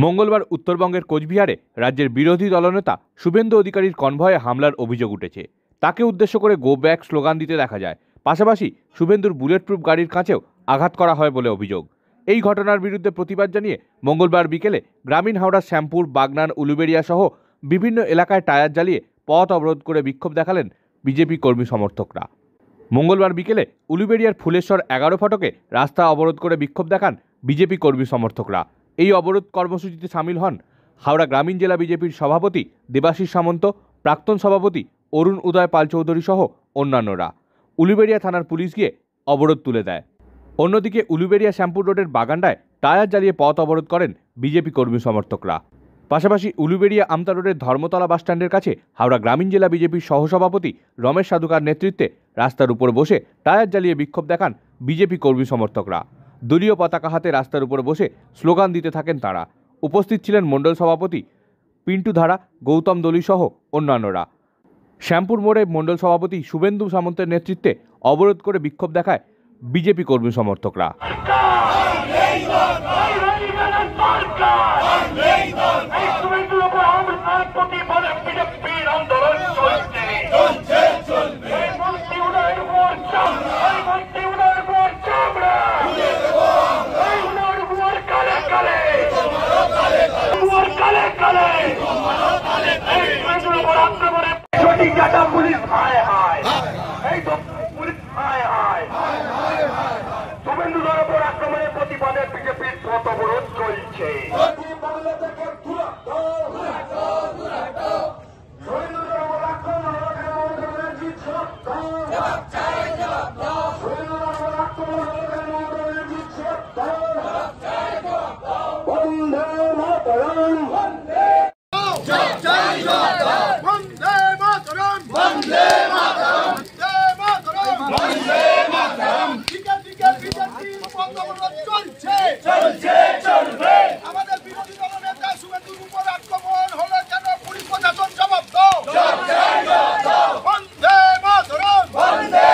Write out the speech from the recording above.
মঙ্গলবার উত্তরবঙ্গের কোচবিহারে রাজ্যের বিরোধী দলনেতা শুভেন্দু অধিকারীর কনভয়ে হামলার অভিযোগ উঠেছে। তাকে উদ্দেশ্য করে গো ব্যাক স্লোগান দিতে দেখা যায়। পাশাপাশি শুভেন্দুর বুলেট প্রুফ গাড়ির কাছেও আঘাত করা হয় বলে অভিযোগ। এই ঘটনার বিরুদ্ধে প্রতিবাদ জানিয়ে মঙ্গলবার বিকেলে গ্রামীণ হাওড়ার শ্যামপুর, বাগনান, উলুবেড়িয়া সহ বিভিন্ন এলাকায় টায়ার জ্বালিয়ে পথ অবরোধ করে বিক্ষোভ দেখালেন বিজেপি কর্মী সমর্থকরা। মঙ্গলবার বিকেলে উলুবেড়িয়ার ফুলেশ্বর 11 ফটকে রাস্তা অবরোধ করে বিক্ষোভ দেখান বিজেপি কর্মী সমর্থকরা। এই অবরোধ কর্মসূচিতে সামিল হন হাওড়া গ্রামীণ জেলা বিজেপির সভাপতি দেবাশিস সামন্ত, প্রাক্তন সভাপতি অরুণ উদয় পাল চৌধুরী সহ অন্যান্যরা। উলুবেড়িয়া থানার পুলিশ গিয়ে অবরোধ তুলে দেয়। অন্যদিকে উলুবেড়িয়া শ্যামপুর রোডের বাগানটায় টায়ার জ্বালিয়ে পথ অবরোধ করেন বিজেপি কর্মী সমর্থকরা। পাশাপাশি উলুবেড়িয়া আমতা রোডের ধর্মতলা বাসস্ট্যান্ডের কাছে হাওড়া গ্রামীণ জেলা বিজেপির সহসভাপতি রমেশ সাধুকার নেতৃত্বে রাস্তার উপর বসে টায়ার জ্বালিয়ে বিক্ষোভ দেখান বিজেপি কর্মী সমর্থকরা। দলীয় পতাকা হাতে রাস্তার উপর বসে স্লোগান দিতে থাকেন তাঁরা। উপস্থিত ছিলেন মণ্ডল সভাপতি পিন্টু ধারা, গৌতম দলি সহ অন্যান্যরা। শ্যামপুর মোড়ে মণ্ডল সভাপতি শুভেন্দু সামন্তের নেতৃত্বে অবরোধ করে বিক্ষোভ দেখায় বিজেপি কর্মী সমর্থকরা। শুভেন্দুর উপর আক্রমণের প্রতিবাদে বিজেপির পথ অবরোধ চলছে। আমাদের বিরোধী দলনেতা শুভেন্দুর উপর আক্রমণ হলো কেন? পুলিশ প্রশাসন জবাব দাও। বন্দে মাতরম, বন্দে